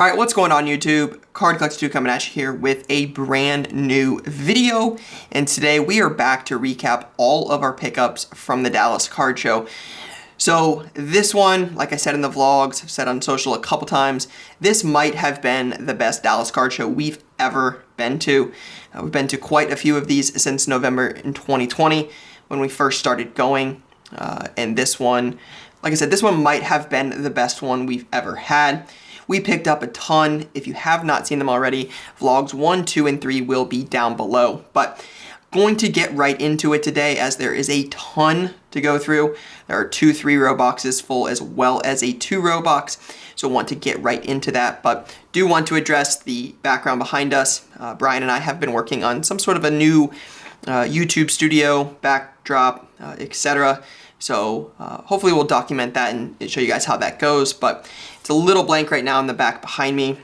Alright, what's going on YouTube? Card Collector 2 coming at you here with a brand new video, and today we are back to recap all of our pickups from the Dallas Card Show. So this one, like I said in the vlogs, I've said on social a couple times, this might have been the best Dallas Card Show we've ever been to. We've been to quite a few of these since November in 2020 when we first started going, and this one, like I said, this one might have been the best one we've ever had. We picked up a ton. If you have not seen them already, vlogs 1, 2, and 3 will be down below. But going to get right into it today as there is a ton to go through. There are 2 3-row boxes full as well as a 2-row box. So want to get right into that, but do want to address the background behind us. Brian and I have been working on some sort of a new YouTube studio, backdrop, etc. So hopefully we'll document that and show you guys how that goes, but it's a little blank right now in the back behind me.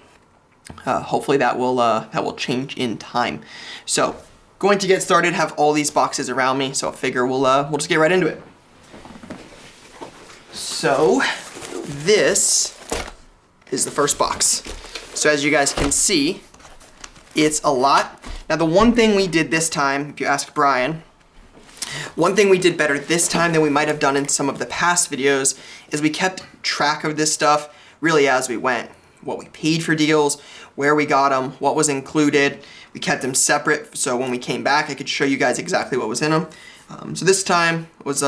Hopefully that will change in time. So going to get started, have all these boxes around me, so I figure we'll just get right into it. So this is the first box. So as you guys can see, it's a lot. Now the one thing we did this time, if you ask Brian, one thing we did better this time than we might have done in some of the past videos is we kept track of this stuff really as we went. What we paid for deals, where we got them, what was included. We kept them separate so when we came back I could show you guys exactly what was in them. So this time was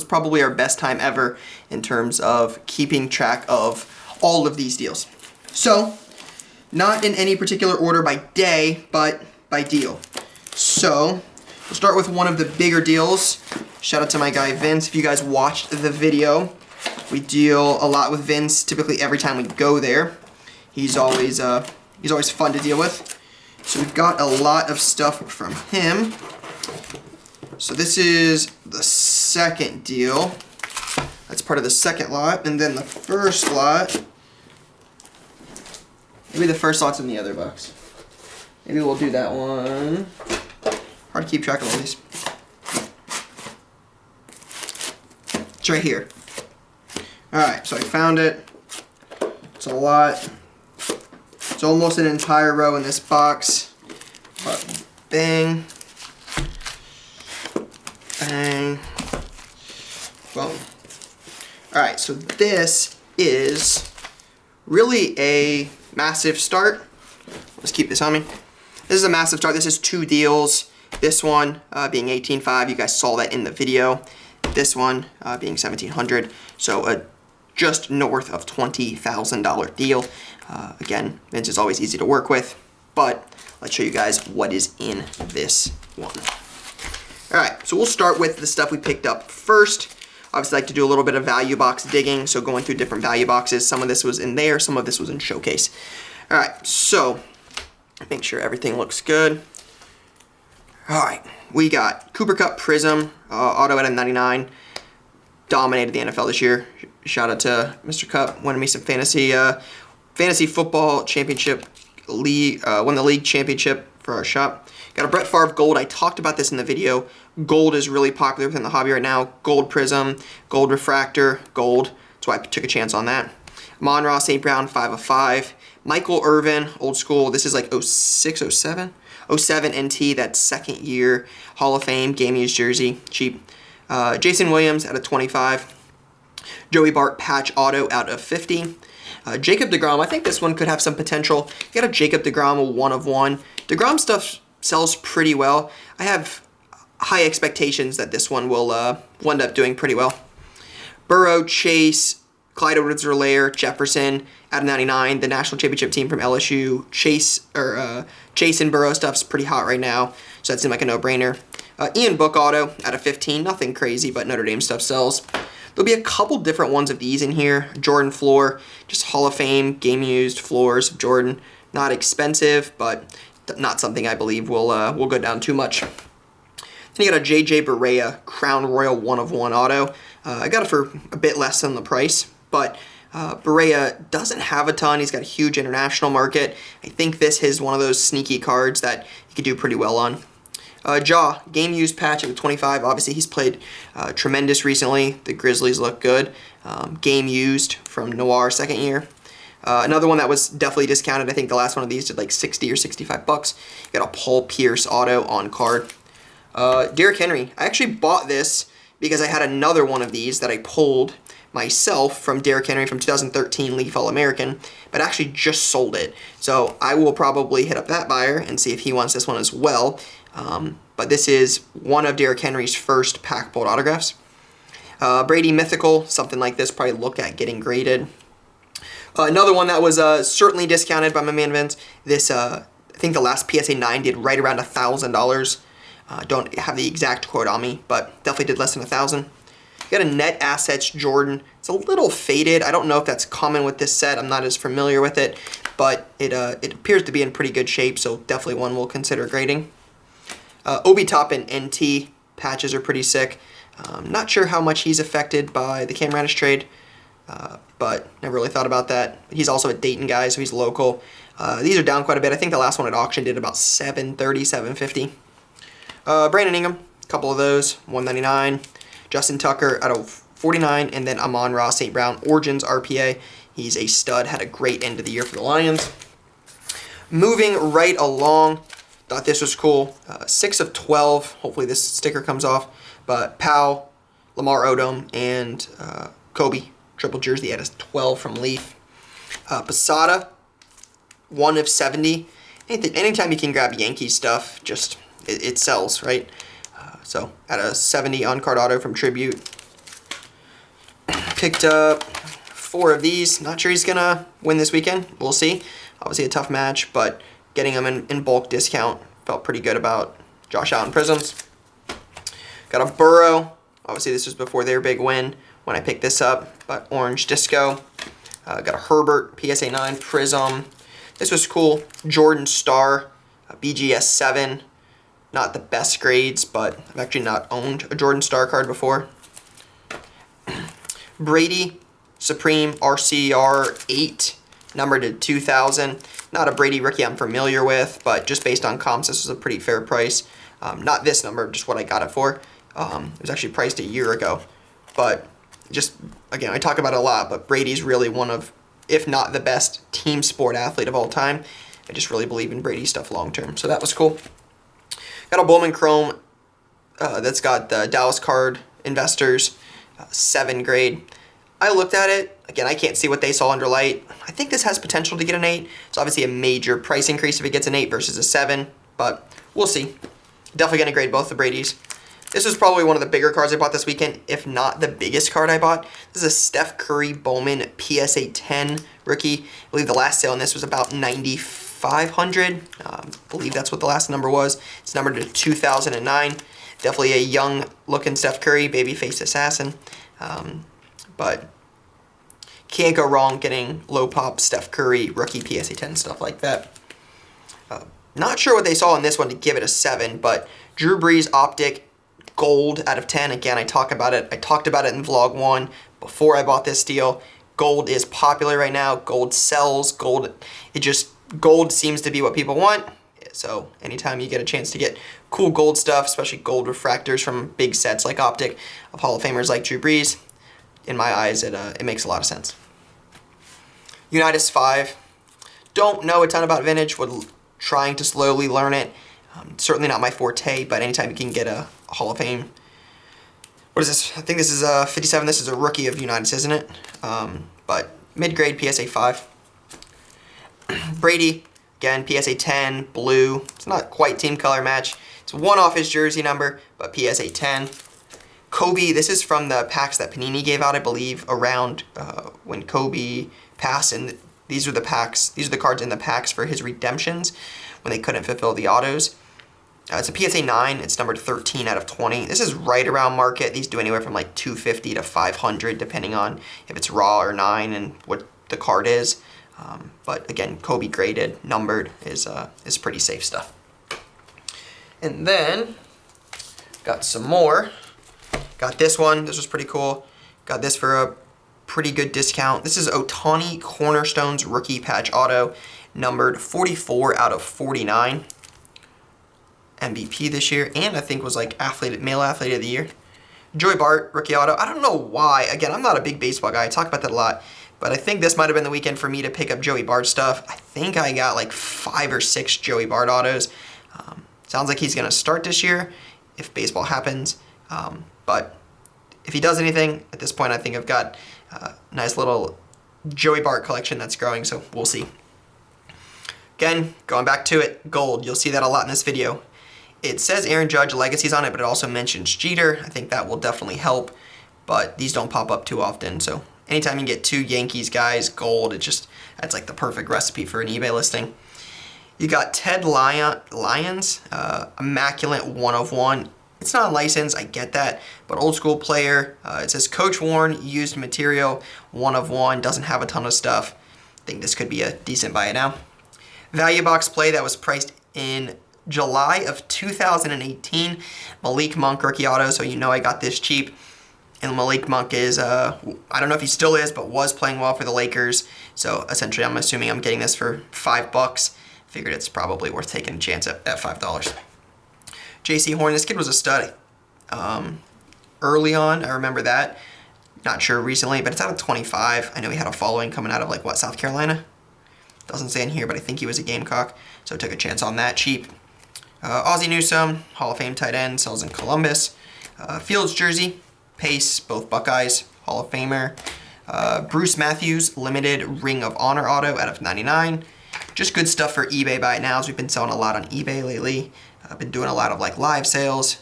probably our best time ever in terms of keeping track of all of these deals. So not in any particular order by day, but by deal. So we'll start with one of the bigger deals. Shout out to my guy Vince. If you guys watched the video, we deal a lot with Vince typically every time we go there. He's always fun to deal with. So we've got a lot of stuff from him. So this is the second deal. That's part of the second lot. And then the first lot, maybe the first lot's in the other box. Maybe we'll do that one. Hard to keep track of all these. It's right here. Alright, so I found it. It's a lot. It's almost an entire row in this box. But bang. Bang. Boom. Alright, so this is really a massive start. Let's keep this on me. This is a massive start. This is 2 deals. This one being $18,500, you guys saw that in the video. This one being $1,700, so just north of $20,000 deal. Again, Vince is always easy to work with, but let's show you guys what is in this one. All right, so we'll start with the stuff we picked up first. Obviously, I like to do a little bit of value box digging, so going through different value boxes. Some of this was in there, some of this was in Showcase. All right, so make sure everything looks good. Alright, we got Cooper Kupp Prism, auto at a 99. Dominated the NFL this year. Shout out to Mr. Kupp, winning me some fantasy football championship league, won the league championship for our shop. Got a Brett Favre Gold. I talked about this in the video. Gold is really popular within the hobby right now. Gold Prism, Gold Refractor, Gold. That's why I took a chance on that. Amon-Ra St. Brown, 5 of 5. Michael Irvin, old school. This is like 06, 07? 07 NT, that second year Hall of Fame game used jersey, cheap. Jason Williams out of 25. Joey Bart patch auto out of 50. Jacob deGrom, I think this one could have some potential. You got a Jacob deGrom, a 1 of 1. deGrom stuff sells pretty well. I have high expectations that this one will end up doing pretty well. Burrow, Chase, Clyde Edwards-Helaire, Jefferson out of 99. The national championship team from LSU. Chase and Burrow stuff's pretty hot right now, so that seemed like a no-brainer. Ian Book auto out of 15. Nothing crazy, but Notre Dame stuff sells. There'll be a couple different ones of these in here. Jordan Floor, just Hall of Fame game-used floors of Jordan. Not expensive, but not something I believe will go down too much. Then you got a J.J. Barea Crown Royal 1 of 1 auto. I got it for a bit less than the price, but Barea doesn't have a ton. He's got a huge international market. I think this is one of those sneaky cards that you could do pretty well on. Jaw, game used patch at 25. Obviously, he's played tremendous recently. The Grizzlies look good. Game used from Noir, second year. Another one that was definitely discounted. I think the last one of these did like 60 or 65 bucks. You got a Paul Pierce auto on card. Derrick Henry. I actually bought this because I had another one of these that I pulled myself from Derrick Henry from 2013 League All-American, but actually just sold it. So I will probably hit up that buyer and see if he wants this one as well. But this is one of Derrick Henry's first pack pulled autographs. Brady Mythical, something like this, probably look at getting graded. Another one that was certainly discounted by my man Vince. This, I think the last PSA 9 did right around $1,000. Don't have the exact quote on me, but definitely did less than 1,000. Got a Net Assets Jordan. It's a little faded. I don't know if that's common with this set. I'm not as familiar with it, but it appears to be in pretty good shape, so definitely one we'll consider grading. Obi Toppin NT patches are pretty sick. Not sure how much he's affected by the Cam Reddish trade, but never really thought about that. He's also a Dayton guy, so he's local. These are down quite a bit. I think the last one at auction did about $730, $750. Brandon Ingram, a couple of those, $199. Justin Tucker out of 49, and then Amon-Ra St. Brown Origins RPA. He's a stud, had a great end of the year for the Lions. Moving right along, thought this was cool. 6 of 12, hopefully this sticker comes off, but Powell, Lamar Odom, and Kobe, triple jersey at a 12 from Leaf. Posada, 1 of 70. Anytime you can grab Yankee stuff, just it sells, right? So, at a 70 on-card auto from Tribute. Picked up 4 of these. Not sure he's going to win this weekend. We'll see. Obviously a tough match, but getting them in bulk discount. Felt pretty good about Josh Allen Prisms. Got a Burrow. Obviously this was before their big win when I picked this up, but Orange Disco. Got a Herbert PSA 9 Prism. This was cool. Jordan Star, BGS 7. Not the best grades, but I've actually not owned a Jordan Star card before. Brady Supreme RCR 8, numbered to 2,000. Not a Brady rookie I'm familiar with, but just based on comps, this was a pretty fair price. Not this number, just what I got it for. It was actually priced a year ago. But just, again, I talk about it a lot, but Brady's really one of, if not the best team sport athlete of all time. I just really believe in Brady stuff long term, so that was cool. Got a Bowman Chrome that's got the Dallas Card Investors 7 grade. I looked at it. Again, I can't see what they saw under light. I think this has potential to get an 8. It's obviously a major price increase if it gets an 8 versus a 7, but we'll see. Definitely going to grade both the Bradys. This was probably one of the bigger cards I bought this weekend, if not the biggest card I bought. This is a Steph Curry Bowman PSA 10 rookie. I believe the last sale on this was about $9,500. I believe that's what the last number was. It's numbered to 2009. Definitely a young looking Steph Curry, babyface assassin. But can't go wrong getting low pop Steph Curry rookie PSA 10 stuff like that. Not sure what they saw in this one to give it a 7, but Drew Brees Optic Gold out of 10. Again, I talked about it in vlog 1 before I bought this deal. Gold is popular right now. Gold sells. Gold seems to be what people want. So anytime you get a chance to get cool gold stuff, especially gold refractors from big sets like Optic of Hall of Famers like Drew Brees, in my eyes, it makes a lot of sense. Unitas 5. Don't know a ton about vintage. Trying to slowly learn it. Certainly not my forte, but anytime you can get a Hall of Fame. What is this? I think this is a 57. This is a rookie of Unitas, isn't it? But mid-grade PSA 5. Brady, again, PSA 10, blue. It's not quite team color match. It's one off his jersey number, but PSA 10. Kobe, this is from the packs that Panini gave out, I believe, around when Kobe passed, and these are the packs. These are the cards in the packs for his redemptions when they couldn't fulfill the autos. It's a PSA 9. It's numbered 13 out of 20. This is right around market. These do anywhere from like 250 to 500, depending on if it's raw or 9 and what the card is. But again, Kobe graded, numbered is pretty safe stuff. And then got some more. Got this one. This was pretty cool. Got this for a pretty good discount. This is Ohtani Cornerstones Rookie Patch Auto, numbered 44 out of 49. MVP this year, and I think was like male athlete of the year. Joey Bart Rookie Auto. I don't know why. Again, I'm not a big baseball guy. I talk about that a lot. But I think this might have been the weekend for me to pick up Joey Bart stuff. I think I got like 5 or 6 Joey Bart autos. Sounds like he's going to start this year if baseball happens. But if he does anything, at this point I think I've got a nice little Joey Bart collection that's growing, so we'll see. Again, going back to it, gold. You'll see that a lot in this video. It says Aaron Judge legacies on it, but it also mentions Jeter. I think that will definitely help, but these don't pop up too often, so anytime you get 2 Yankees guys, gold, that's like the perfect recipe for an eBay listing. You got Ted Lyons, immaculate 1 of 1. It's not licensed, I get that, but old school player. It says Coach Warren, used material, 1 of 1, doesn't have a ton of stuff. I think this could be a decent buy it now. Value box play that was priced in July of 2018. Malik Monk rookie auto, so you know I got this cheap. And Malik Monk is, I don't know if he still is, but was playing well for the Lakers. So essentially I'm assuming I'm getting this for $5. Figured it's probably worth taking a chance at $5. J.C. Horn, this kid was a stud early on. I remember that. Not sure recently, but it's out of 25. I know he had a following coming out of like, what, South Carolina? Doesn't say in here, but I think he was a Gamecock. So I took a chance on that cheap. Ozzie Newsome, Hall of Fame tight end, sells in Columbus. Fields jersey, Pace, both Buckeyes, Hall of Famer. Bruce Matthews, limited Ring of Honor auto out of 99. Just good stuff for eBay buy nows. We've been selling a lot on eBay lately. I've been doing a lot of like live sales,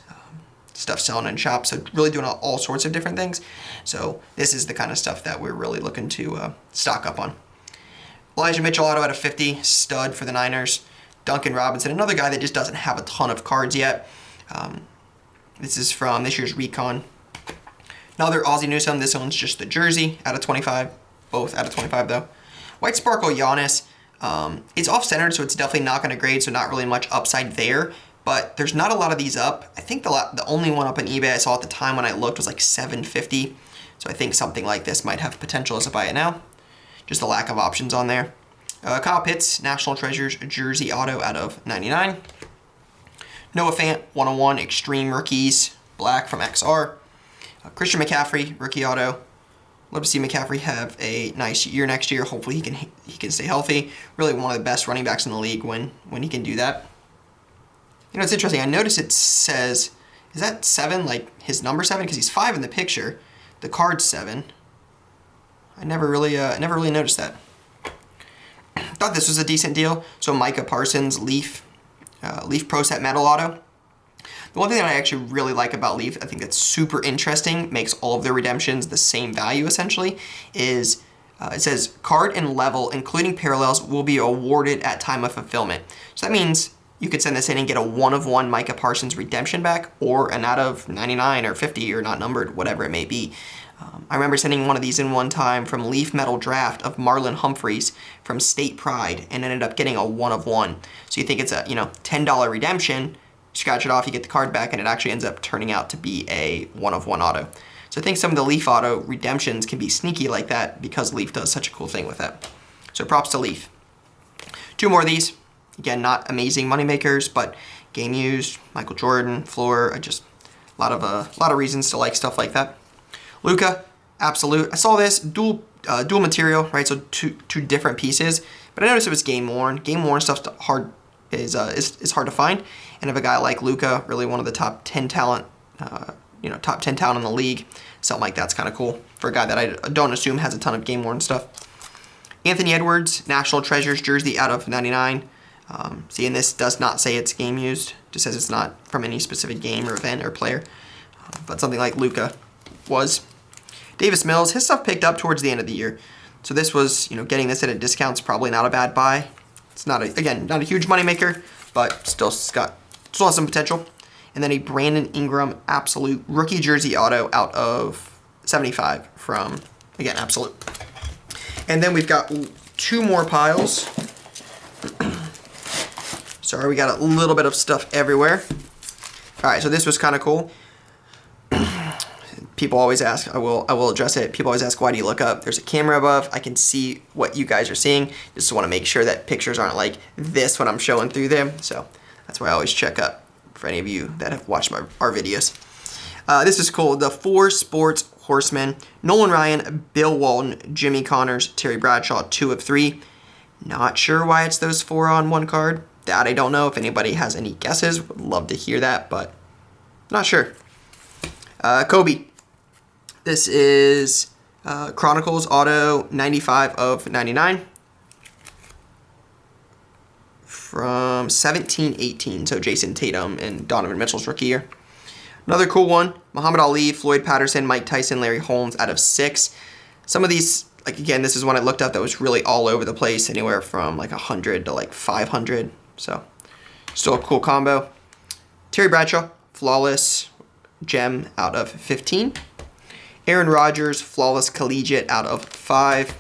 stuff selling in shops, so really doing all sorts of different things. So this is the kind of stuff that we're really looking to stock up on. Elijah Mitchell auto out of 50, stud for the Niners. Duncan Robinson, another guy that just doesn't have a ton of cards yet. This is from this year's Recon. Another Ozzie Newsome, this one's just the jersey out of 25. Both out of 25 though. White Sparkle Giannis, it's off-centered, so it's definitely not going to grade, so not really much upside there. But there's not a lot of these up. I think the only one up on eBay I saw at the time when I looked was like $750. So I think something like this might have potential as a buy it now. Just a lack of options on there. Kyle Pitts, National Treasures jersey auto out of 99. Noah Fant, 101 Extreme Rookies, black from XR. Christian McCaffrey, rookie auto. Love to see McCaffrey have a nice year next year. Hopefully he can stay healthy. Really one of the best running backs in the league when he can do that. You know, it's interesting. I noticed it says, is that 7, like his number 7? Because he's 5 in the picture. The card's 7. I never really noticed that. Thought this was a decent deal. So Micah Parsons, Leaf Pro Set Metal Auto. The one thing that I actually really like about Leaf, I think that's super interesting, makes all of their redemptions the same value essentially, is it says card and level, including parallels, will be awarded at time of fulfillment. So that means you could send this in and get a 1 of 1 Micah Parsons redemption back, or an out of 99 or 50 or not numbered, whatever it may be. I remember sending one of these in one time from Leaf Metal Draft of Marlon Humphreys from State Pride and ended up getting a 1 of 1. So you think it's a $10 redemption, scratch it off, you get the card back, and it actually ends up turning out to be a 1 of 1 auto. So I think some of the Leaf auto redemptions can be sneaky like that because Leaf does such a cool thing with that. So props to Leaf. 2 more of these. Again, not amazing moneymakers, but game used, Michael Jordan, Floor, just a lot of reasons to like stuff like that. Luka, Absolute. I saw this dual material, right? So two different pieces, but I noticed it was game worn. Game worn stuff's hard is hard to find. And if a guy like Luka, really one of the top 10 talent, top 10 talent in the league, something like that's kind of cool for a guy that I don't assume has a ton of game worn stuff. Anthony Edwards, National Treasures jersey out of 99. See, and this does not say it's game used, just says it's not from any specific game or event or player, but something like Luka was. Davis Mills, his stuff picked up towards the end of the year, so this was, getting this at a discount is probably not a bad buy. It's not a huge moneymaker, but still has some potential. And then a Brandon Ingram Absolute rookie jersey auto out of 75 from, again, Absolute. And then we've got 2 more piles. Sorry, we got a little bit of stuff everywhere. All right, so this was kind of cool. People always ask, I will address it. People always ask, why do you look up? There's a camera above. I can see what you guys are seeing. Just want to make sure that pictures aren't like this when I'm showing through them. So that's why I always check up for any of you that have watched our videos. This is cool. The 4 Sports Horseman, Nolan Ryan, Bill Walton, Jimmy Connors, Terry Bradshaw, 2 of 3. Not sure why it's those 4 on one card. That I don't know. If anybody has any guesses, would love to hear that, but not sure. Kobe. This is Chronicles Auto 95 of 99 from 17-18. So Jason Tatum and Donovan Mitchell's rookie year. Another cool one, Muhammad Ali, Floyd Patterson, Mike Tyson, Larry Holmes out of 6. Some of these, like again, this is one I looked up that was really all over the place, anywhere from like 100 to like 500. So still a cool combo. Terry Bradshaw, Flawless Gem out of 15. Aaron Rodgers, Flawless Collegiate out of 5.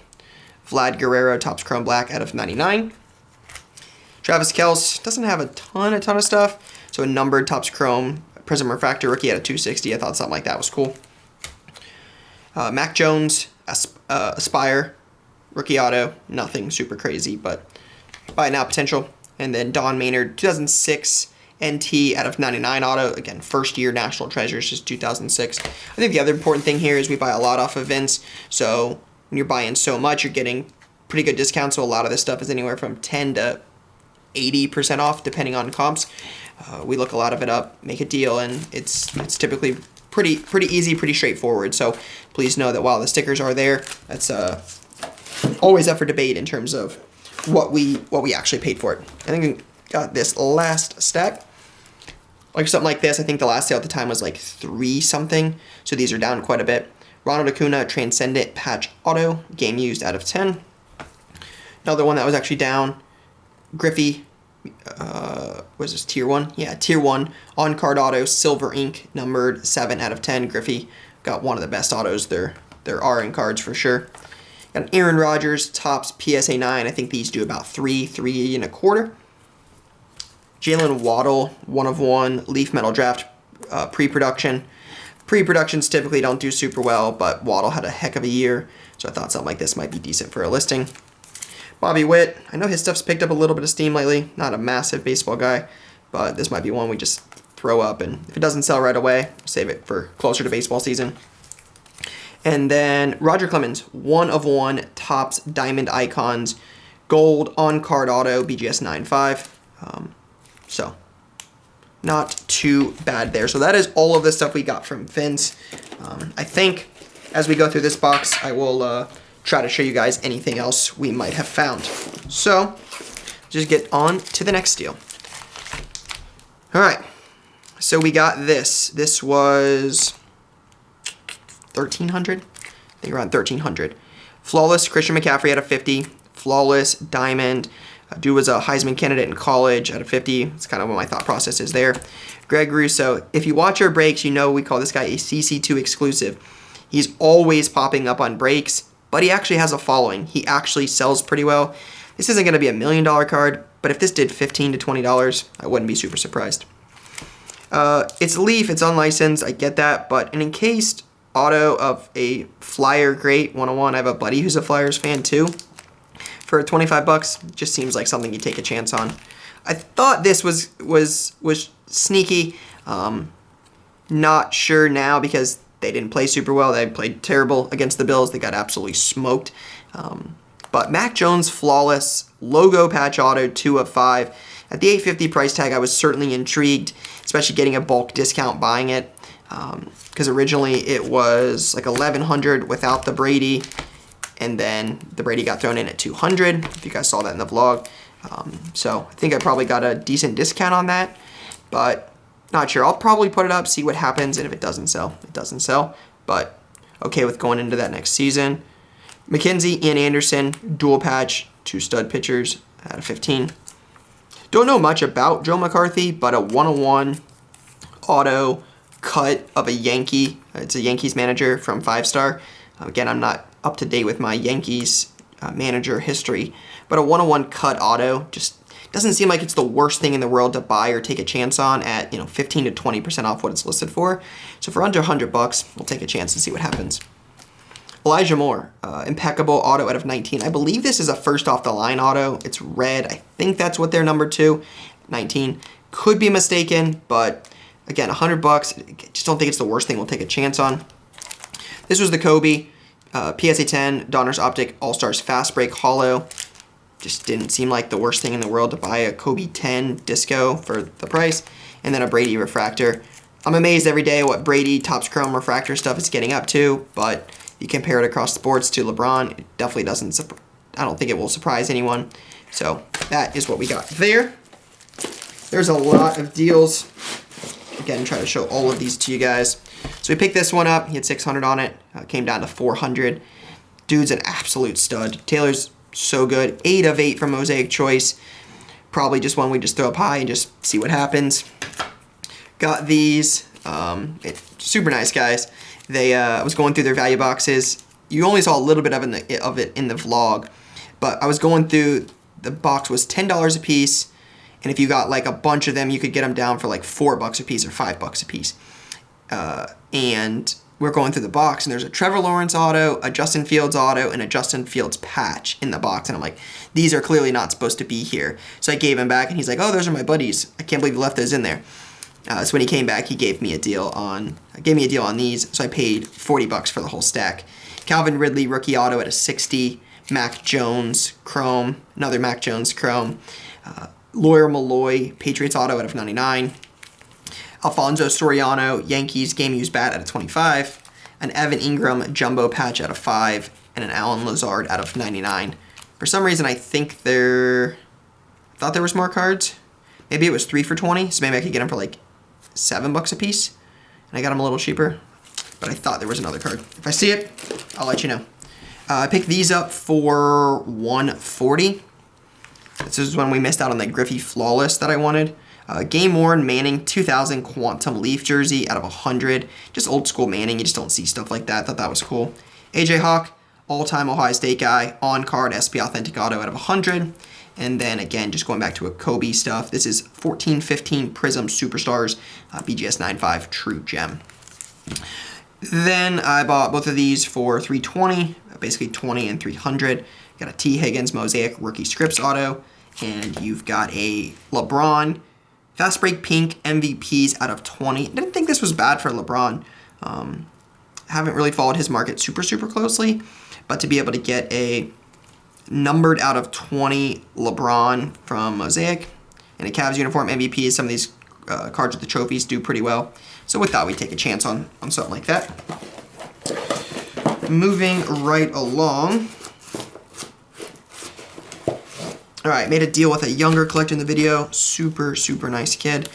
Vlad Guerrero, Topps Chrome Black out of 99. Travis Kelce doesn't have a ton of stuff. So a numbered Topps Chrome Prism Refractor rookie out of 260. I thought something like that was cool. Mac Jones, Aspire rookie auto. Nothing super crazy, but buy now potential. And then Don Maynard, 2006 NT out of 99 auto. Again, first year National Treasures, just 2006. I think the other important thing here is we buy a lot off of Vince. So when you're buying so much, you're getting pretty good discounts. So a lot of this stuff is anywhere from 10 to 80% off, depending on comps. We look a lot of it up, make a deal, and it's typically pretty easy, pretty straightforward. So please know that while the stickers are there, that's always up for debate in terms of what we actually paid for it. I think we got this last stack. Like something like this, I think the last sale at the time was like 3 something, so these are down quite a bit. Ronald Acuna Transcendent Patch Auto, game used out of 10. Another one that was actually down, Griffey, was this tier 1? Yeah, tier 1 on card auto, silver ink, numbered 7 out of 10. Griffey got one of the best autos there are in cards for sure. Got an Aaron Rodgers Topps PSA 9. I think these do about 3 and a quarter. Jalen Waddle 1 of 1 Leaf Metal Draft pre-production. Pre-productions typically don't do super well, but Waddle had a heck of a year, so I thought something like this might be decent for a listing. Bobby Witt, I know his stuff's picked up a little bit of steam lately. Not a massive baseball guy, but this might be one we just throw up, and if it doesn't sell right away, save it for closer to baseball season. And then Roger Clemens, 1 of 1 Topps Diamond Icons, gold on card auto, BGS 9.5. So not too bad there. So that is all of the stuff we got from Vince. I think as we go through this box, I will try to show you guys anything else we might have found. So just get on to the next deal. All right, so we got this. This was 1,300. I think around 1,300. Flawless Christian McCaffrey out of 50. Flawless Diamond. Dude was a Heisman candidate in college out of 50. It's kind of what my thought process is there. Greg Russo. If you watch our breaks, you know we call this guy a CC2 exclusive. He's always popping up on breaks, but he actually has a following. He actually sells pretty well. This isn't going to be $1 million card, but if this did $15 to $20, I wouldn't be super surprised. It's Leaf, it's unlicensed, I get that, but an encased auto of a Flyer great 101. I have a buddy who's a Flyers fan too. For 25 bucks, just seems like something you take a chance on. I thought this was sneaky. Not sure now because they didn't play super well. They played terrible against the Bills. They got absolutely smoked. But Mac Jones Flawless logo patch auto 2 of 5. At the $850 price tag, I was certainly intrigued, especially getting a bulk discount buying it. Because originally it was like $1,100 without the Brady. And then the Brady got thrown in at $200, if you guys saw that in the vlog. So I think I probably got a decent discount on that, but not sure. I'll probably put it up, see what happens, and if it doesn't sell, it doesn't sell. But okay with going into that next season. McKenzie, Ian Anderson, dual patch, 2 stud pitchers out of 15. Don't know much about Joe McCarthy, but a 101 auto cut of a Yankee. It's a Yankees manager from 5-star. Again, I'm not up to date with my Yankees manager history, but a 101 cut auto just doesn't seem like it's the worst thing in the world to buy or take a chance on at 15 to 20% off what it's listed for. So for under 100 bucks, we'll take a chance and see what happens. Elijah Moore, impeccable auto out of 19. I believe this is a first off the line auto. It's red. I think that's what they're number 2, 19. Could be mistaken, but again, 100 bucks. Just don't think it's the worst thing we'll take a chance on. This was the Kobe PSA 10 Donruss Optic All-Stars Fast Break Holo. Just didn't seem like the worst thing in the world to buy a Kobe 10 Disco for the price. And then a Brady Refractor. I'm amazed every day what Brady Topps Chrome Refractor stuff is getting up to, but you compare it across sports to LeBron, it definitely doesn't, I don't think it will surprise anyone. So that is what we got there. There's a lot of deals. Again, try to show all of these to you guys. So we picked this one up. He had 600 on it. Came down to 400. Dude's an absolute stud. Taylor's so good. 8 of 8 from Mosaic Choice. Probably just one we just throw up high and just see what happens. Got these. Super nice guys. They I was going through their value boxes. You only saw a little bit of it in the vlog, but I was going through. The box was $10 a piece, and if you got like a bunch of them, you could get them down for like $4 a piece or $5 a piece. And we're going through the box, and there's a Trevor Lawrence auto, a Justin Fields auto, and a Justin Fields patch in the box. And I'm like, these are clearly not supposed to be here. So I gave him back, and he's like, oh, those are my buddies. I can't believe you left those in there. So when he came back, he gave me a deal on these. So I paid $40 for the whole stack. Calvin Ridley rookie auto at a 60. Mac Jones Chrome, another Mac Jones Chrome. Lawyer Malloy Patriots auto out of 99. Alfonso Soriano Yankees game used bat out of 25. An Evan Ingram jumbo patch out of 5. And an Alan Lazard out of 99. For some reason, I think thought there was more cards. Maybe it was 3 for 20, so maybe I could get them for like $7 a piece. And I got them a little cheaper, but I thought there was another card. If I see it, I'll let you know. I picked these up for $140. This is when we missed out on the Griffey Flawless that I wanted. Game worn Manning 2000 Quantum Leaf jersey out of 100. Just old school Manning. You just don't see stuff like that. Thought that was cool. AJ Hawk, all-time Ohio State guy. On-card SP Authentic Auto out of 100. And then again, just going back to a Kobe stuff. This is 14-15 Prism Superstars BGS 95 True Gem. Then I bought both of these for $320, basically 20 and 300. Got a T. Higgins Mosaic Rookie Scripts Auto, and you've got a LeBron Fast Break Pink MVPs out of 20. Didn't think this was bad for LeBron. Haven't really followed his market super closely, but to be able to get a numbered out of 20 LeBron from Mosaic and a Cavs uniform MVP, some of these cards with the trophies do pretty well. So we thought we'd take a chance on something like that. Moving right along. Alright, made a deal with a younger collector in the video. Super nice kid.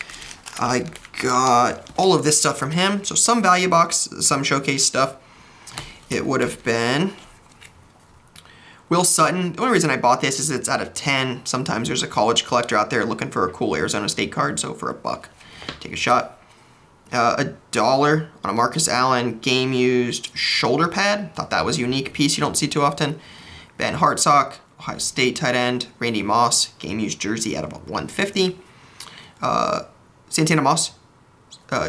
I got all of this stuff from him. So some value box, some showcase stuff. It would have been Will Sutton. The only reason I bought this is it's out of 10. Sometimes there's a college collector out there looking for a cool Arizona State card, so for $1, take a shot. $1 on a Marcus Allen game used shoulder pad. Thought that was a unique piece you don't see too often. Ben Hartsock, Ohio State tight end. Randy Moss, game used jersey out of 150. Santana Moss,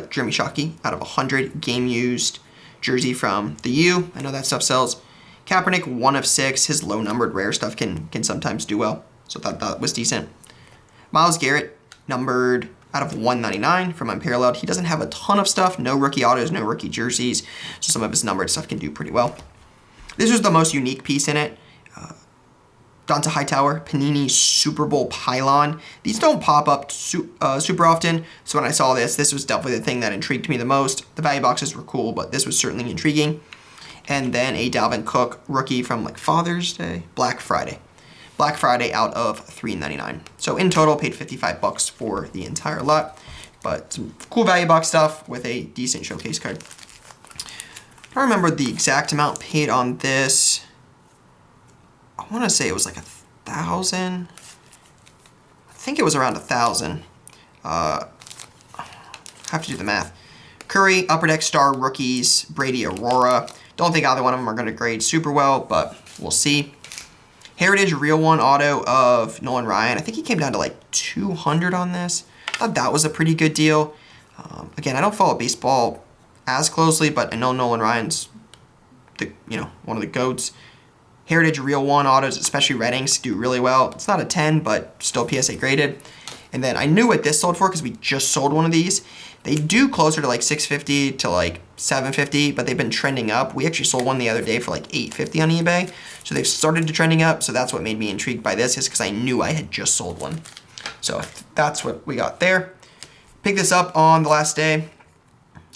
Jeremy Shockey out of 100. Game used jersey from the U. I know that stuff sells. Kaepernick, 1 of 6. His low numbered rare stuff can sometimes do well. So thought that was decent. Myles Garrett, numbered out of 199 from Unparalleled. He doesn't have a ton of stuff. No rookie autos, no rookie jerseys. So some of his numbered stuff can do pretty well. This was the most unique piece in it. Donta Hightower, Panini Super Bowl Pylon. These don't pop up super often. So when I saw this was definitely the thing that intrigued me the most. The value boxes were cool, but this was certainly intriguing. And then a Dalvin Cook rookie from like Father's Day, Black Friday. Black Friday out of $3.99. So in total, paid $55 for the entire lot. But some cool value box stuff with a decent showcase card. I don't remember the exact amount paid on this. I want to say it was like 1,000. I think it was around 1,000. Have to do the math. Curry, Upper Deck Star rookies, Brady Aurora. Don't think either one of them are going to grade super well, but we'll see. Heritage Real One auto of Nolan Ryan. I think he came down to like 200 on this. I thought that was a pretty good deal. Again, I don't follow baseball as closely, but I know Nolan Ryan's one of the GOATs. Heritage Real One autos, especially red inks, do really well. It's not a 10, but still PSA graded. And then I knew what this sold for because we just sold one of these. They do closer to like 650 to like 750, but they've been trending up. We actually sold one the other day for like 850 on eBay. So they've started to trending up. So that's what made me intrigued by this, is because I knew I had just sold one. So that's what we got there. Picked this up on the last day.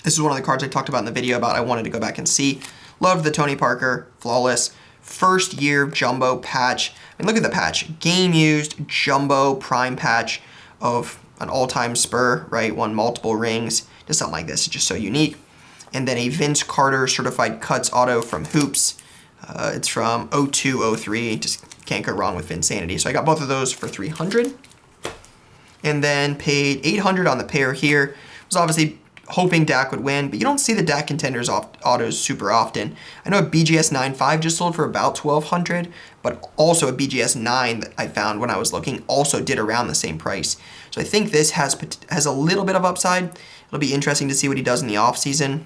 This is one of the cards I talked about in the video about I wanted to go back and see. Loved the Tony Parker Flawless first year jumbo patch. I mean, look at the patch. Game used jumbo prime patch of an all-time Spur, right? Won multiple rings. Just something like this. It's just so unique. And then a Vince Carter certified cuts auto from Hoops. It's from 02-03. Just can't go wrong with Vinsanity. So I got both of those for $300. And then paid $800 on the pair here. Was obviously hoping Dak would win, but you don't see the Dak contenders autos super often. I know a BGS 9.5 just sold for about $1,200, but also a BGS 9 that I found when I was looking also did around the same price. So I think this has a little bit of upside. It'll be interesting to see what he does in the offseason,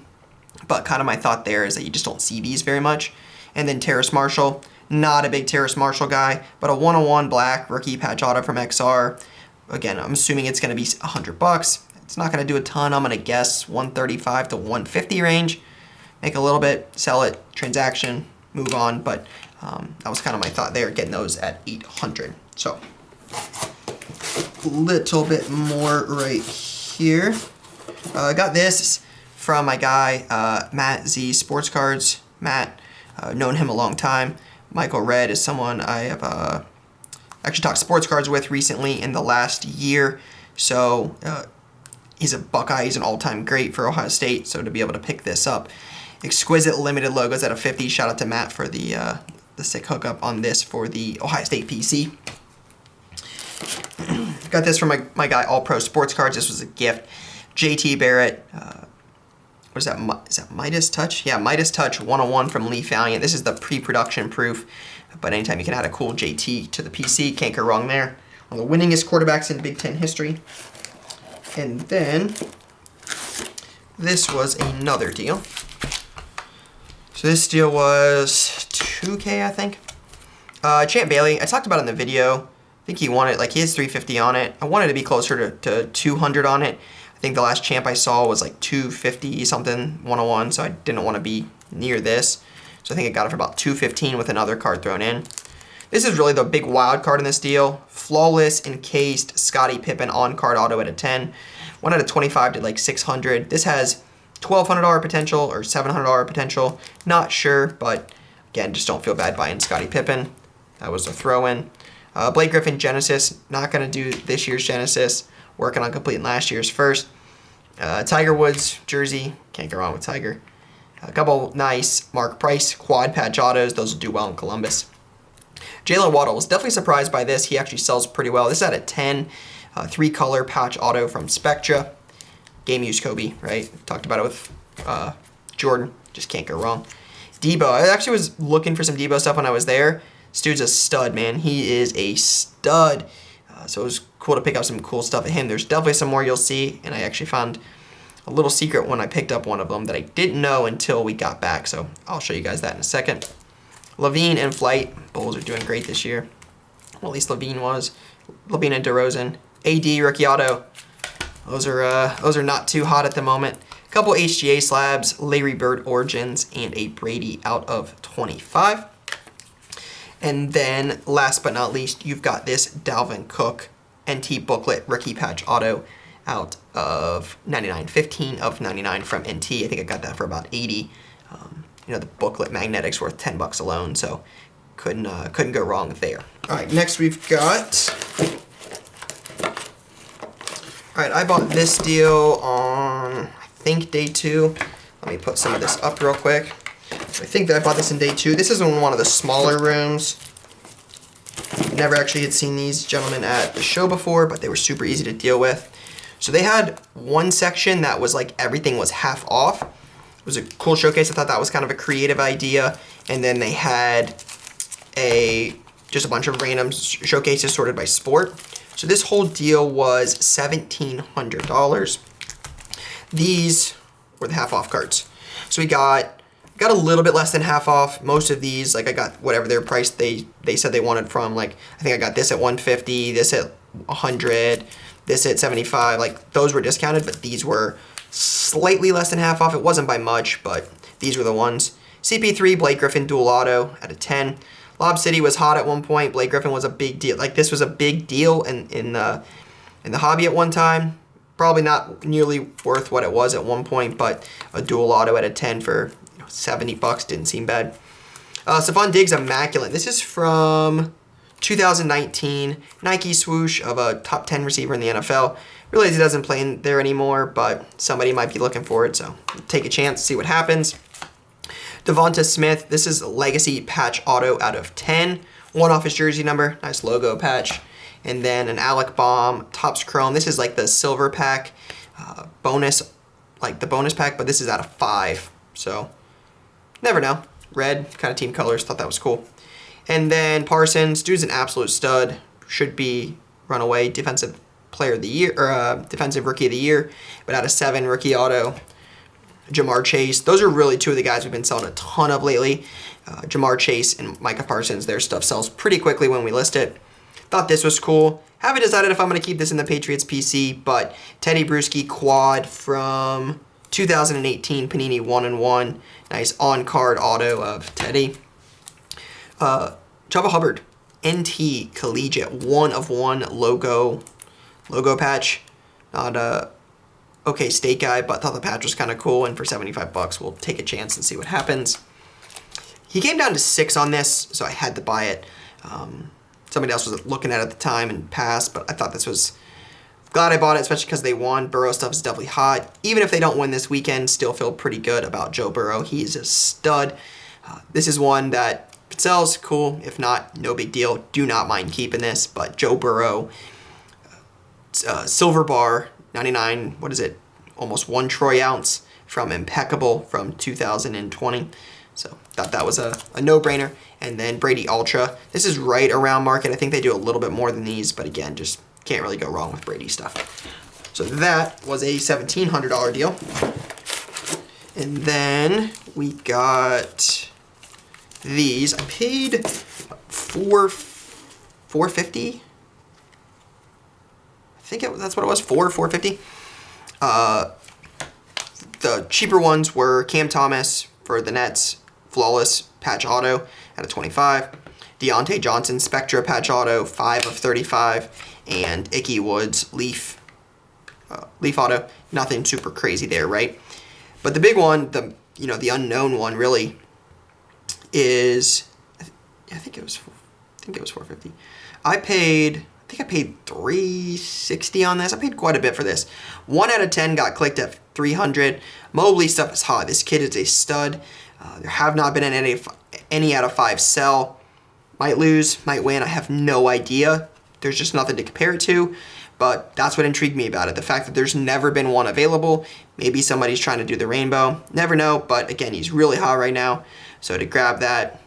but kind of my thought there is that you just don't see these very much. And then Terrace Marshall, not a big Terrace Marshall guy, but a 101 black rookie patch auto from XR. Again, I'm assuming it's going to be $100. It's not going to do a ton. I'm going to guess 135 to 150 range. Make a little bit, sell it, transaction, move on. But that was kind of my thought there, getting those at 800. So a little bit more right here. I got this from my guy, Matt Z Sports Cards. Matt, known him a long time. Michael Red is someone I have actually talked sports cards with recently in the last year. So he's a Buckeye. He's an all-time great for Ohio State. So to be able to pick this up, exquisite limited logos at a 50. Shout out to Matt for the sick hookup on this for the Ohio State PC. Got this from my guy All Pro Sports Cards. This was a gift. JT Barrett. What is that? Is that Midas Touch? Yeah, Midas Touch 101 from Lee Valiant. This is the pre-production proof. But anytime you can add a cool JT to the PC, can't go wrong there. One of the winningest quarterbacks in Big Ten history. And then this was another deal. So this deal was $2K, I think. Champ Bailey, I talked about it in the video. I think he wanted, like, he has $350 on it. I wanted to be closer to $200 on it. I think the last champ I saw was like $250 something, 101, so I didn't want to be near this. So I think I got it for about $215 with another card thrown in. This is really the big wild card in this deal. Flawless encased Scottie Pippen on-card auto at a 10. 1 out of 25 did like $600. This has $1,200 potential or $700 potential. Not sure, but again, just don't feel bad buying Scottie Pippen. That was a throw-in. Blake Griffin Genesis, not going to do this year's Genesis. Working on completing last year's first. Tiger Woods jersey, can't go wrong with Tiger. A couple nice Mark Price quad patch autos. Those will do well in Columbus. Jalen Waddle was definitely surprised by this. He actually sells pretty well. This is at a 10. 3-color patch auto from Spectra. Game use Kobe, right? Talked about it with Jordan. Just can't go wrong. Debo. I actually was looking for some Debo stuff when I was there. This dude's a stud, man. He is a stud. So it was cool to pick up some cool stuff at him. There's definitely some more you'll see. And I actually found a little secret when I picked up one of them that I didn't know until we got back. So I'll show you guys that in a second. Levine and Flight. Bulls are doing great this year. Well, at least Levine was. Levine and DeRozan. AD rookie auto. Those are not too hot at the moment. A couple HGA slabs, Larry Bird Origins, and a Brady out of 25. And then, last but not least, you've got this Dalvin Cook NT booklet rookie patch auto out of 99. 15 of 99 from NT. I think I got that for about 80. You know, the booklet magnetic's worth $10 alone, so couldn't go wrong there. All right, next we've got. All right, I bought this deal on, I think, day 2. Let me put some of this up real quick. I think that I bought this in day 2. This is in one of the smaller rooms. Never actually had seen these gentlemen at the show before, but they were super easy to deal with. So they had one section that was like everything was half off. It was a cool showcase. I thought that was kind of a creative idea. And then they had just a bunch of random showcases sorted by sport. So this whole deal was $1,700. These were the half off cards. So we got a little bit less than half off. Most of these, like I got whatever their price they said they wanted from. Like I think I got this at $150, this at $100, this at 75, like those were discounted, but these were slightly less than half off. It wasn't by much, but these were the ones. CP3, Blake Griffin dual auto at a 10. Lob City was hot at one point. Blake Griffin was a big deal. Like this was a big deal in the hobby at one time. Probably not nearly worth what it was at one point, but a dual auto at a 10 for 70 bucks didn't seem bad. Stephon Diggs Immaculate. This is from 2019. Nike swoosh of a top 10 receiver in the NFL. Realize he doesn't play in there anymore, but somebody might be looking for it, so take a chance, see what happens. Devonta Smith. This is a legacy patch auto out of 10. One off his jersey number. Nice logo patch. And then an Alec Baum Topps Chrome. This is like the silver pack bonus, like the bonus pack, but this is out of 5. So, never know. Red, kind of team colors. Thought that was cool. And then Parsons. Dude's an absolute stud. Should be runaway defensive player of the year, or defensive rookie of the year. But out of 7, rookie auto. Jamar Chase. Those are really two of the guys we've been selling a ton of lately. Jamar Chase and Micah Parsons. Their stuff sells pretty quickly when we list it. Thought this was cool. Haven't decided if I'm going to keep this in the Patriots PC, but Teddy Bruschi quad from 2018 Panini 1-in-1. Nice on-card auto of Teddy. Chuba Hubbard NT Collegiate 1-of-1 logo patch. Not a OK State guy, but thought the patch was kind of cool, and for 75 bucks, we'll take a chance and see what happens. He came down to 6 on this, so I had to buy it. Somebody else was looking at it at the time and passed, but I thought this was... Glad I bought it, especially because they won. Burrow stuff is definitely hot. Even if they don't win this weekend, still feel pretty good about Joe Burrow. He's a stud. This is one that, if it sells, cool. If not, no big deal. Do not mind keeping this, but Joe Burrow, silver bar, 99, what is it? Almost 1 troy ounce from Impeccable from 2020. So thought that was a no-brainer. And then Brady Ultra. This is right around market. I think they do a little bit more than these, but again, just can't really go wrong with Brady stuff. So that was a $1,700 deal. And then we got these. I paid $450. I think that's what it was. $450. The cheaper ones were Cam Thomas for the Nets, Flawless patch auto at a 25. Deontay Johnson Spectra patch auto 5/35, and Ickey Woods leaf auto. Nothing super crazy there, right? But the big one, the unknown one really is, I think it was $450. I think I paid $360 on this. I paid quite a bit for this. 1 out of 10 got clicked at $300. Mobley stuff is hot. This kid is a stud. There have not been any out of 5 sell. Might lose, might win. I have no idea. There's just nothing to compare it to. But that's what intrigued me about it. The fact that there's never been one available. Maybe somebody's trying to do the rainbow. Never know. But again, he's really hot right now. So to grab that,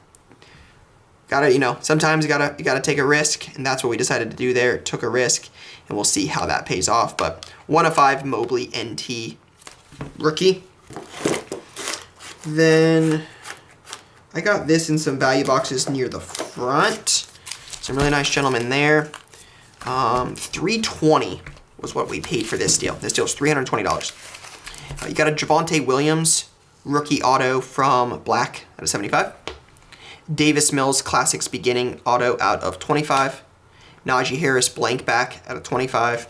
sometimes you gotta take a risk, and that's what we decided to do there. Took a risk, and we'll see how that pays off. But 1 of 5 Mobley NT rookie. Then I got this in some value boxes near the front. Some really nice gentlemen there. $320 was what we paid for this deal. This deal was $320. You got a Javonte Williams rookie auto from Black out of 75. Davis Mills Classics Beginning auto out of 25. Najee Harris blank back out of 25.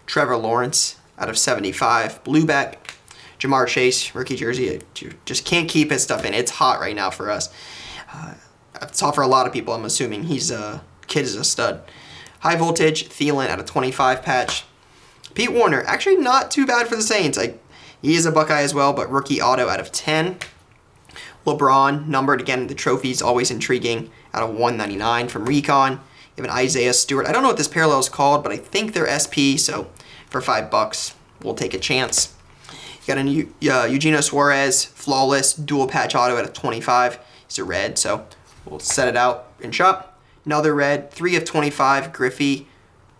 Trevor Lawrence out of 75. Blue back. Jamar Chase rookie jersey. Just can't keep his stuff in. It's hot right now for us. It's hot for a lot of people. I'm assuming kid is a stud. High voltage Thielen out of 25 patch. Pete Warner, actually not too bad for the Saints. He is a Buckeye as well, but rookie auto out of 10. LeBron, numbered again, the trophy's always intriguing, out of 199 from Recon. You have an Isaiah Stewart. I don't know what this parallel is called, but I think they're SP, so for $5, we'll take a chance. You got a Eugenio Suarez, Flawless, dual patch auto out of 25. He's a red, so we'll set it out in shop. Another red, 3 of 25, Griffey.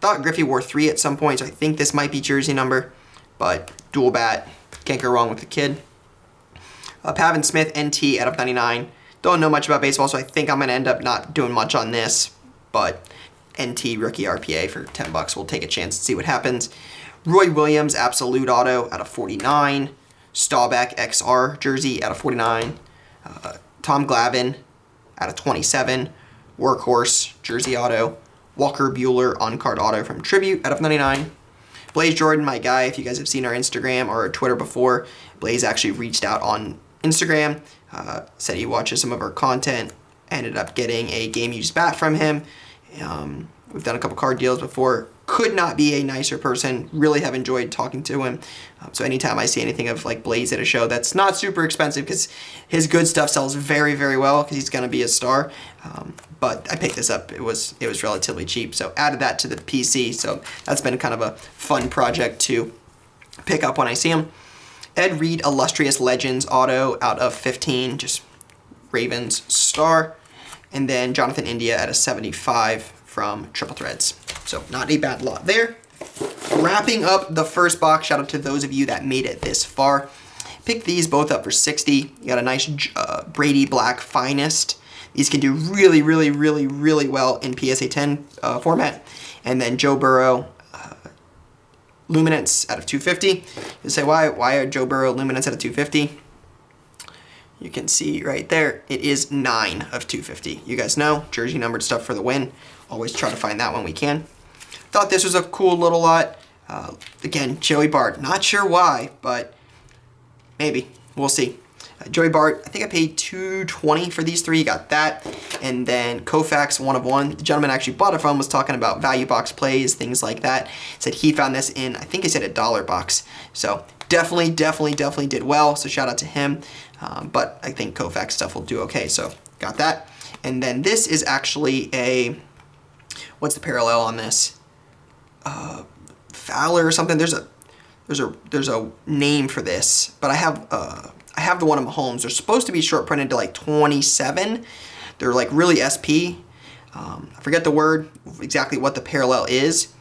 Thought Griffey wore 3 at some point, so I think this might be jersey number, but dual bat, can't go wrong with the kid. Pavin Smith NT out of 99. Don't know much about baseball, so I think I'm going to end up not doing much on this, but NT rookie RPA for 10 bucks. We'll take a chance and see what happens. Roy Williams, absolute auto out of 49. Staubach XR jersey out of 49. Tom Glavine out of 27. Workhorse jersey auto. Walker Buehler on-card auto from Tribute out of 99. Blaze Jordan, my guy, if you guys have seen our Instagram or our Twitter before, Blaze actually reached out on Instagram, said he watches some of our content, ended up getting a game-used bat from him. We've done a couple card deals before. Could not be a nicer person. Really have enjoyed talking to him. So anytime I see anything of like Blaze at a show that's not super expensive, because his good stuff sells very, very well because he's going to be a star. But I picked this up. It was relatively cheap. So added that to the PC. So that's been kind of a fun project to pick up when I see him. Ed Reed Illustrious Legends auto out of 15. Just Ravens star. And then Jonathan India at a 75 from Triple Threads. So not a bad lot there. Wrapping up the first box, shout out to those of you that made it this far. Picked these both up for 60. You got a nice Brady Black Finest. These can do really, really, really, really well in PSA 10 format. And then Joe Burrow Luminance out of 250. You say, why are Joe Burrow Luminance out of 250? You can see right there, it is 9 of 250. You guys know, jersey numbered stuff for the win. Always try to find that when we can. Thought this was a cool little lot. Again, Joey Bart. Not sure why, but maybe. We'll see. Joey Bart, I think I paid $220 for these three. Got that. And then Koufax, 1 of 1. The gentleman I actually bought it from was talking about value box plays, things like that. Said he found this in, I think he said $1 box. So definitely did well. So shout out to him. But I think Koufax stuff will do okay. So got that. And then this is actually a, what's the parallel on this? Fowler or something. There's a name for this, but I have the one of Mahomes. They're supposed to be short printed to like 27. They're like really SP. I forget the word, exactly what the parallel is,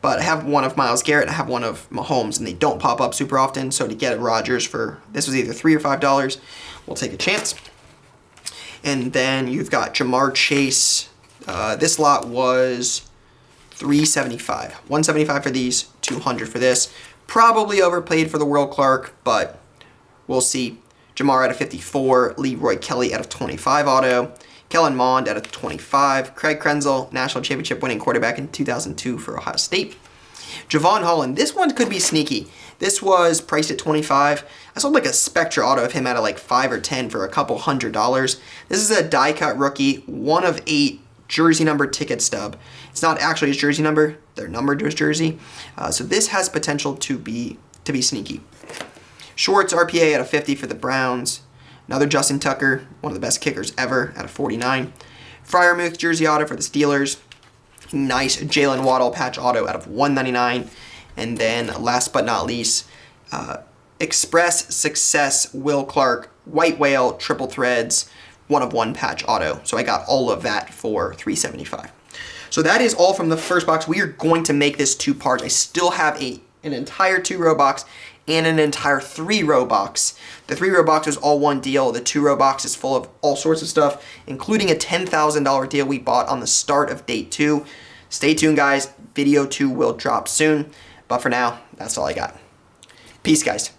but I have one of Myles Garrett, I have one of Mahomes, and they don't pop up super often, so to get a Rodgers for, this was either $3 or $5, we'll take a chance. And then you've got Jamar Chase. This lot was $375. $175 for these, $200 for this. Probably overpaid for the World Clark, but we'll see. Jamar out of 54, Leroy Kelly out of 25 auto, Kellen Mond out of 25, Craig Krenzel, national championship winning quarterback in 2002 for Ohio State. Javon Holland, this one could be sneaky. This was priced at 25. I sold like a Spectra auto of him out of like 5 or 10 for a couple $100. This is a die cut rookie, 1 of 8 jersey number ticket stub. It's not actually his jersey number, they're numbered to his jersey. So this has potential to be sneaky. Schwartz RPA out of 50 for the Browns. Another Justin Tucker, one of the best kickers ever, out of 49. Freiermuth jersey auto for the Steelers. Nice Jalen Waddle patch auto out of 199. And then last but not least, Express Success Will Clark White Whale Triple Threads 1 of 1 patch auto. So I got all of that for $375. So that is all from the first box. We are going to make this 2 parts. I still have an entire 2-row box and an entire 3-row box. The 3-row box is all one deal. The 2-row box is full of all sorts of stuff, including a $10,000 deal we bought on the start of day 2. Stay tuned, guys. Video 2 will drop soon. But for now, that's all I got. Peace, guys.